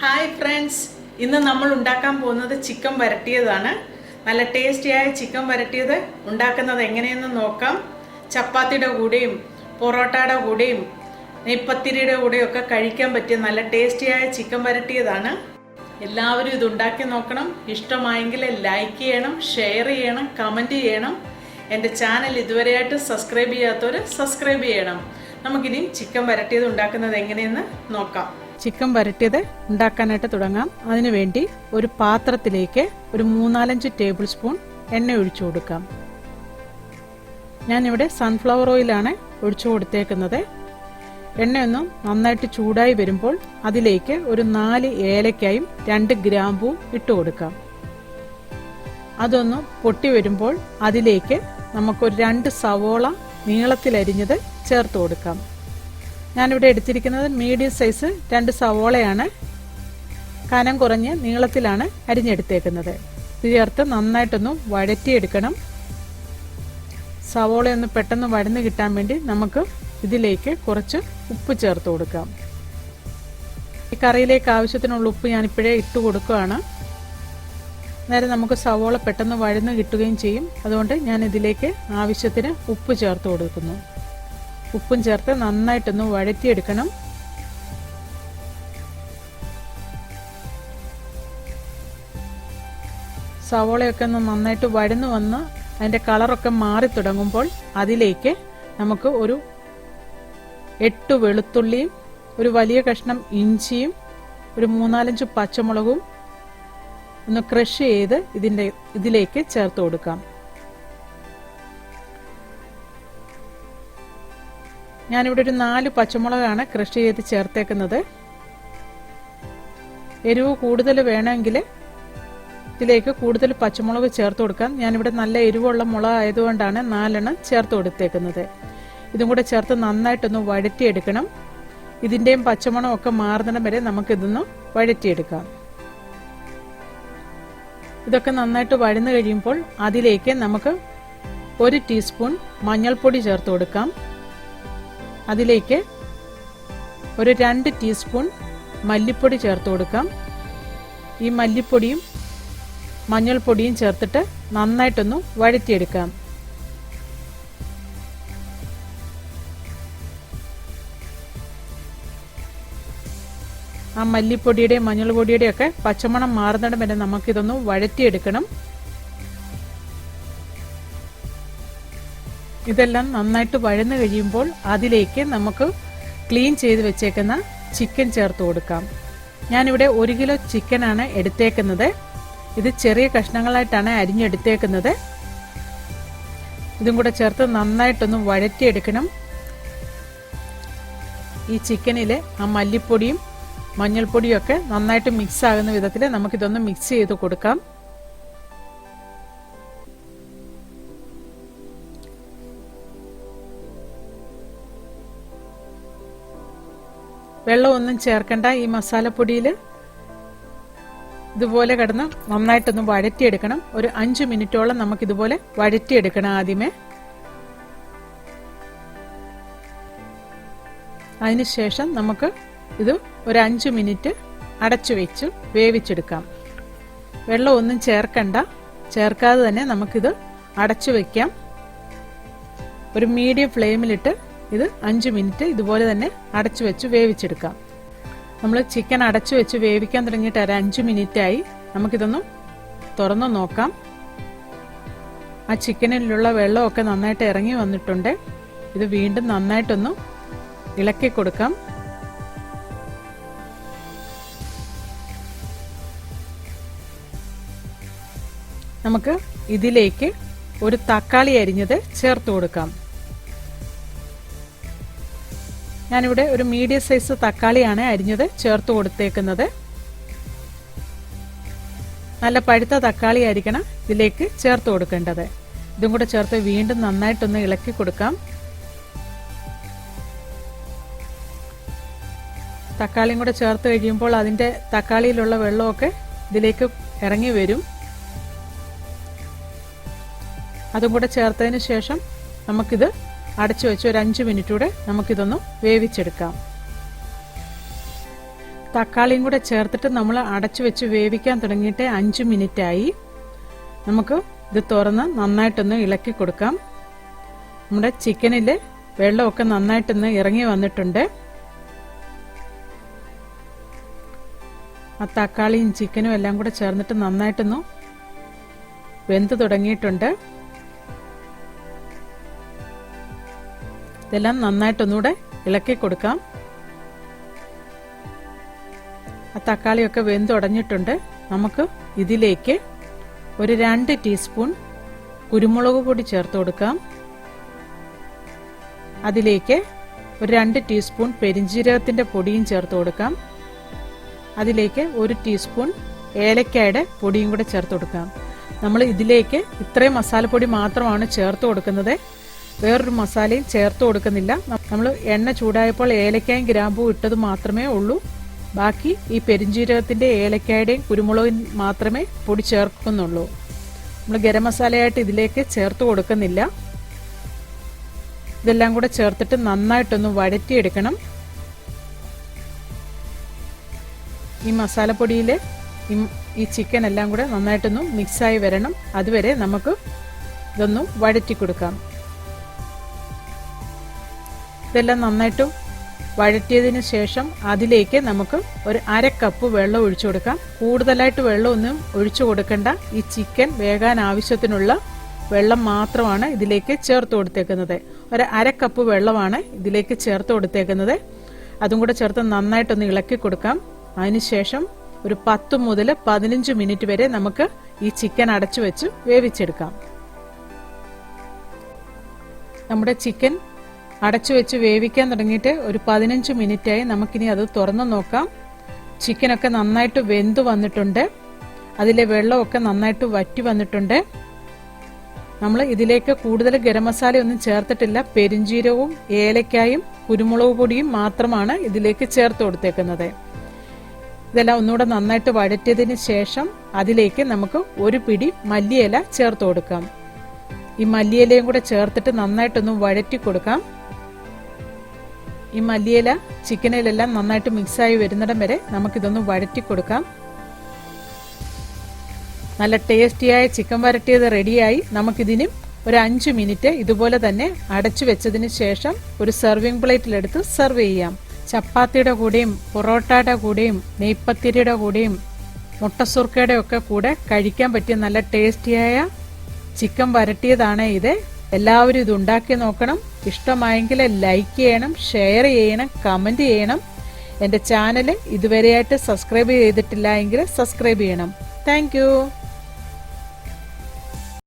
Hi friends, ഇന്ന് നമ്മൾ ഉണ്ടാക്കാൻ പോകുന്നത് ചിക്കൻ വരട്ടിയതാണ്. നല്ല ടേസ്റ്റിയായ ചിക്കൻ വരട്ടിയത് ഉണ്ടാക്കുന്നത് എങ്ങനെയെന്ന് നോക്കാം. ചപ്പാത്തിയുടെ കൂടെയും പൊറോട്ടയുടെ കൂടെയും നെയ്പത്തിരിയുടെ കൂടെയും ഒക്കെ കഴിക്കാൻ പറ്റിയ നല്ല ടേസ്റ്റിയായ ചിക്കൻ വരട്ടിയതാണ്. എല്ലാവരും ഇത് ഉണ്ടാക്കി നോക്കണം. ഇഷ്ടമായെങ്കിൽ ലൈക്ക് ചെയ്യണം, ഷെയർ ചെയ്യണം, കമൻറ്റ് ചെയ്യണം. എൻ്റെ ചാനൽ ഇതുവരെയായിട്ട് സബ്സ്ക്രൈബ് ചെയ്യാത്തവർ സബ്സ്ക്രൈബ് ചെയ്യണം. നമുക്കിനി ചിക്കൻ വരട്ടിയത് ഉണ്ടാക്കുന്നത് എങ്ങനെയെന്ന് നോക്കാം. ചിക്കൻ വരട്ടിയത് ഉണ്ടാക്കാനായിട്ട് തുടങ്ങാം. അതിനുവേണ്ടി ഒരു പാത്രത്തിലേക്ക് ഒരു 3-4 ടേബിൾ സ്പൂൺ എണ്ണ ഒഴിച്ചു കൊടുക്കാം. ഞാനിവിടെ സൺഫ്ലവർ ഓയിലാണ് ഒഴിച്ചു കൊടുത്തേക്കുന്നത്. എണ്ണയൊന്നും നന്നായിട്ട് ചൂടായി വരുമ്പോൾ അതിലേക്ക് ഒരു 4 ഏലക്കായും 2 ഗ്രാമ്പൂവും ഇട്ട് കൊടുക്കാം. അതൊന്ന് പൊട്ടി വരുമ്പോൾ അതിലേക്ക് നമുക്കൊരു 2 സവോള നീളത്തിലരിഞ്ഞത് ചേർത്ത് കൊടുക്കാം. ഞാനിവിടെ എടുത്തിരിക്കുന്നത് മീഡിയം സൈസ് 2 സവോളയാണ്. കനം കുറഞ്ഞ് നീളത്തിലാണ് അരിഞ്ഞെടുത്തേക്കുന്നത്. ഇത് ചേർത്ത് നന്നായിട്ടൊന്ന് വഴറ്റിയെടുക്കണം. സവോളയൊന്ന് പെട്ടെന്ന് വഴന്ന് കിട്ടാൻ വേണ്ടി നമുക്ക് ഇതിലേക്ക് കുറച്ച് ഉപ്പ് ചേർത്ത് കൊടുക്കാം. ഈ കറിയിലേക്ക് ആവശ്യത്തിനുള്ള ഉപ്പ് ഞാനിപ്പോഴേ ഇട്ട് കൊടുക്കുകയാണ്. നേരെ നമുക്ക് സവോള പെട്ടെന്ന് വഴന്ന് കിട്ടുകയും ചെയ്യും. അതുകൊണ്ട് ഞാൻ ഇതിലേക്ക് ആവശ്യത്തിന് ഉപ്പ് ചേർത്ത് കൊടുക്കുന്നു. ഉപ്പും ചേർത്ത് നന്നായിട്ടൊന്ന് വഴറ്റിയെടുക്കണം. സവോളയൊക്കെ ഒന്ന് നന്നായിട്ട് വഴന്നു വന്ന് അതിൻ്റെ കളറൊക്കെ മാറി തുടങ്ങുമ്പോൾ അതിലേക്ക് നമുക്ക് ഒരു 8 വെളുത്തുള്ളിയും ഒരു വലിയ കഷ്ണം ഇഞ്ചിയും ഒരു 3-4 പച്ചമുളകും ഒന്ന് ക്രഷ് ചെയ്ത് ഇതിലേക്ക് ചേർത്ത് കൊടുക്കാം. ഞാനിവിടെ ഒരു 4 പച്ചമുളകാണ് ക്രഷ് ചെയ്ത് ചേർത്തേക്കുന്നത്. എരിവ് കൂടുതൽ വേണമെങ്കിൽ ഇതിലേക്ക് കൂടുതൽ പച്ചമുളക് ചേർത്ത് കൊടുക്കാം. ഞാനിവിടെ നല്ല എരിവുള്ള മുളക് ആയതുകൊണ്ടാണ് 4 ചേർത്ത് കൊടുത്തേക്കുന്നത്. ഇതും കൂടെ ചേർത്ത് നന്നായിട്ടൊന്ന് വഴറ്റിയെടുക്കണം. ഇതിൻ്റെയും പച്ചമണം ഒക്കെ മാറുന്നിടം വരെ നമുക്കിതൊന്ന് വഴറ്റിയെടുക്കാം. ഇതൊക്കെ നന്നായിട്ട് വഴന്നു കഴിയുമ്പോൾ അതിലേക്ക് നമുക്ക് 1 ടീസ്പൂൺ മഞ്ഞൾപ്പൊടി ചേർത്ത് കൊടുക്കാം. അതിലേക്ക് ഒരു 2 ടീസ്പൂൺ മല്ലിപ്പൊടി ചേർത്ത് കൊടുക്കാം. ഈ മല്ലിപ്പൊടിയും മഞ്ഞൾപ്പൊടിയും ചേർത്തിട്ട് നന്നായിട്ടൊന്ന് വഴറ്റിയെടുക്കാം. ആ മല്ലിപ്പൊടിയുടെയും മഞ്ഞൾപ്പൊടിയുടെയും ഒക്കെ പച്ചമണം മാറുന്നിടം വരെ നമുക്കിതൊന്ന് വഴറ്റിയെടുക്കണം. ഇതെല്ലാം നന്നായിട്ട് വഴന്നു കഴിയുമ്പോൾ അതിലേക്ക് നമുക്ക് ക്ലീൻ ചെയ്ത് വെച്ചേക്കുന്ന ചിക്കൻ ചേർത്ത് കൊടുക്കാം. ഞാനിവിടെ 1 കിലോ ചിക്കനാണ് എടുത്തേക്കുന്നത്. ഇത് ചെറിയ കഷ്ണങ്ങളായിട്ടാണ് അരിഞ്ഞെടുത്തേക്കുന്നത്. ഇതും കൂടെ ചേർത്ത് നന്നായിട്ടൊന്ന് വഴറ്റിയെടുക്കണം. ഈ ചിക്കനിൽ ആ മല്ലിപ്പൊടിയും മഞ്ഞൾപ്പൊടിയും ഒക്കെ നന്നായിട്ട് മിക്സ് ആകുന്ന വിധത്തിൽ നമുക്കിതൊന്ന് മിക്സ് ചെയ്ത് കൊടുക്കാം. വെള്ളമൊന്നും ചേർക്കണ്ട. ഈ മസാലപ്പൊടിയിൽ ഇതുപോലെ കിടന്ന് നന്നായിട്ടൊന്ന് വഴറ്റിയെടുക്കണം. ഒരു 5 മിനിറ്റോളം നമുക്കിതുപോലെ വഴറ്റിയെടുക്കണം ആദ്യമേ. അതിനുശേഷം നമുക്ക് ഇത് ഒരു 5 മിനിറ്റ് അടച്ചു വെച്ച് വേവിച്ചെടുക്കാം. വെള്ളമൊന്നും ചേർക്കണ്ട. ചേർക്കാതെ തന്നെ നമുക്കിത് അടച്ചു വെക്കാം. ഒരു മീഡിയം ഫ്ലെയിമിലിട്ട് ഇത് 5 മിനിറ്റ് ഇതുപോലെ തന്നെ അടച്ചു വെച്ച് വേവിച്ചെടുക്കാം. നമ്മൾ ചിക്കൻ അടച്ചു വെച്ച് വേവിക്കാൻ തുടങ്ങിയിട്ട് ഒരു 5 മിനിറ്റായി. നമുക്കിതൊന്ന് തുറന്നു നോക്കാം. ആ ചിക്കനിലുള്ള വെള്ളമൊക്കെ നന്നായിട്ട് ഇറങ്ങി വന്നിട്ടുണ്ട്. ഇത് വീണ്ടും നന്നായിട്ടൊന്ന് ഇളക്കി കൊടുക്കാം. നമുക്ക് ഇതിലേക്ക് ഒരു തക്കാളി അരിഞ്ഞത് ചേർത്ത് കൊടുക്കാം. ഞാനിവിടെ ഒരു മീഡിയം സൈസ് തക്കാളിയാണ് അരിഞ്ഞത് ചേർത്ത് കൊടുത്തേക്കുന്നത്. നല്ല പഴുത്ത തക്കാളി ആയിരിക്കണം ഇതിലേക്ക് ചേർത്ത് കൊടുക്കേണ്ടത്. ഇതും കൂടെ ചേർത്ത് വീണ്ടും നന്നായിട്ടൊന്ന് ഇളക്കി കൊടുക്കാം. തക്കാളിയും കൂടെ ചേർത്ത് കഴിയുമ്പോൾ അതിൻ്റെ തക്കാളിയിലുള്ള വെള്ളമൊക്കെ ഇതിലേക്ക് ഇറങ്ങി വരും. അതും കൂടെ ചേർത്തതിന് ശേഷം നമുക്കിത് അടച്ചു വെച്ച് ഒരു 5 മിനിറ്റ് കൂടെ നമുക്കിതൊന്ന് വേവിച്ചെടുക്കാം. തക്കാളിയും കൂടെ ചേർത്തിട്ട് നമ്മൾ അടച്ചു വെച്ച് വേവിക്കാൻ തുടങ്ങിയിട്ട് 5 മിനിറ്റ് ആയി. നമുക്ക് ഇത് തുറന്ന് നന്നായിട്ടൊന്ന് ഇളക്കി കൊടുക്കാം. നമ്മുടെ ചിക്കനിൽ വെള്ളമൊക്കെ നന്നായിട്ടൊന്ന് ഇറങ്ങി വന്നിട്ടുണ്ട്. ആ തക്കാളിയും ചിക്കനും എല്ലാം കൂടെ ചേർന്നിട്ട് നന്നായിട്ടൊന്ന് വെന്ത് തുടങ്ങിയിട്ടുണ്ട്. ഇതെല്ലാം നന്നായിട്ടൊന്നുകൂടെ ഇളക്കി കൊടുക്കാം. ആ തക്കാളിയൊക്കെ വെന്തുടഞ്ഞിട്ടുണ്ട്. നമുക്ക് ഇതിലേക്ക് ഒരു 2 ടീസ്പൂൺ കുരുമുളക് പൊടി ചേർത്ത് കൊടുക്കാം. അതിലേക്ക് ഒരു 2 ടീസ്പൂൺ പെരിഞ്ജീരകത്തിന്റെ പൊടിയും ചേർത്ത് കൊടുക്കാം. അതിലേക്ക് 1 ടീസ്പൂൺ ഏലക്കായുടെ പൊടിയും കൂടെ ചേർത്ത് കൊടുക്കാം. നമ്മൾ ഇതിലേക്ക് ഇത്രയും മസാലപ്പൊടി മാത്രമാണ് ചേർത്ത് കൊടുക്കുന്നത്. വേറൊരു മസാലയും ചേർത്ത് കൊടുക്കുന്നില്ല. നമ്മൾ എണ്ണ ചൂടായപ്പോൾ ഏലക്കായും ഗ്രാമ്പും ഇട്ടത് മാത്രമേ ഉള്ളൂ. ബാക്കി ഈ പെരിഞ്ജീരകത്തിന്റെ ഏലക്കായുടെയും കുരുമുളകിൻ മാത്രമേ പൊടി ചേർക്കുന്നുള്ളൂ. നമ്മൾ ഗരം മസാലയായിട്ട് ഇതിലേക്ക് ചേർത്ത് കൊടുക്കുന്നില്ല. ഇതെല്ലാം കൂടെ ചേർത്തിട്ട് നന്നായിട്ടൊന്ന് വഴറ്റിയെടുക്കണം. ഈ മസാലപ്പൊടിയിൽ ഈ ചിക്കൻ എല്ലാം കൂടെ നന്നായിട്ടൊന്ന് മിക്സായി വരണം. അതുവരെ നമുക്ക് ഇതൊന്ന് വഴറ്റി കൊടുക്കാം. ഇതെല്ലാം നന്നായിട്ട് വഴറ്റിയതിന് ശേഷം അതിലേക്ക് നമുക്ക് ഒരു 1/2 കപ്പ് വെള്ളം ഒഴിച്ചു കൊടുക്കാം. കൂടുതലായിട്ട് വെള്ളമൊന്നും ഒഴിച്ചു കൊടുക്കണ്ട. ഈ ചിക്കൻ വേകാൻ ആവശ്യത്തിനുള്ള വെള്ളം മാത്രമാണ് ഇതിലേക്ക് ചേർത്ത് കൊടുത്തേക്കുന്നത്. ഒരു 1/2 കപ്പ് വെള്ളമാണ് ഇതിലേക്ക് ചേർത്ത് കൊടുത്തേക്കുന്നത്. അതും കൂടെ ചേർത്ത് നന്നായിട്ടൊന്ന് ഇളക്കി കൊടുക്കാം. അതിനുശേഷം ഒരു 10 മുതൽ 15 മിനിറ്റ് വരെ നമുക്ക് ഈ ചിക്കൻ അടച്ചു വെച്ച് വേവിച്ചെടുക്കാം. നമ്മുടെ ചിക്കൻ അടച്ചു വെച്ച് വേവിക്കാൻ തുടങ്ങിയിട്ട് ഒരു 15 മിനിറ്റായി. നമുക്കിനി അത് തുറന്നു നോക്കാം. ചിക്കനൊക്കെ നന്നായിട്ട് വെന്തു വന്നിട്ടുണ്ട്. അതിലെ വെള്ളമൊക്കെ നന്നായിട്ട് വറ്റി വന്നിട്ടുണ്ട്. നമ്മൾ ഇതിലേക്ക് കൂടുതൽ ഗരം മസാല ഒന്നും ചേർത്തിട്ടില്ല. പെരിഞ്ജീരകവും ഏലക്കായും കുരുമുളക് പൊടിയും മാത്രമാണ് ഇതിലേക്ക് ചേർത്ത് കൊടുത്തേക്കുന്നത്. ഇതെല്ലാം ഒന്നുകൂടെ നന്നായിട്ട് വഴറ്റിയതിന് ശേഷം അതിലേക്ക് നമുക്ക് ഒരു പിടി മല്ലിയില ചേർത്ത് കൊടുക്കാം. ഈ മല്ലിയിലയും കൂടെ ചേർത്തിട്ട് നന്നായിട്ടൊന്ന് വഴറ്റി കൊടുക്കാം. ഈ മല്ലിയില ചിക്കനിലെല്ലാം നന്നായിട്ട് മിക്സായി വരുന്നിടം വരെ നമുക്കിതൊന്ന് വഴറ്റി കൊടുക്കാം. നല്ല ടേസ്റ്റിയായ ചിക്കൻ വരട്ടിയത് റെഡിയായി. നമുക്കിതിന് ഒരു 5 മിനിറ്റ് ഇതുപോലെ തന്നെ അടച്ചു വെച്ചതിന് ശേഷം ഒരു സെർവിംഗ് പ്ലേറ്റിലെടുത്ത് സെർവ് ചെയ്യാം. ചപ്പാത്തിയുടെ കൂടെയും പൊറോട്ടയുടെ കൂടെയും നെയ്പ്പത്തിരിയുടെ കൂടെയും മുട്ടസുർക്കയുടെ ഒക്കെ കൂടെ കഴിക്കാൻ പറ്റിയ നല്ല ടേസ്റ്റിയായ ചിക്കൻ വരട്ടിയതാണ് ഇത്. എല്ലാവരും ഇത് ഉണ്ടാക്കി നോക്കണം. ഇഷ്ടമായെങ്കിൽ ലൈക്ക് ചെയ്യണം, ഷെയർ ചെയ്യണം, കമന്റ് ചെയ്യണം. എൻ്റെ ചാനൽ ഇതുവരെയായിട്ട് സബ്സ്ക്രൈബ് ചെയ്തിട്ടില്ല എങ്കിൽ സബ്സ്ക്രൈബ് ചെയ്യണം. താങ്ക്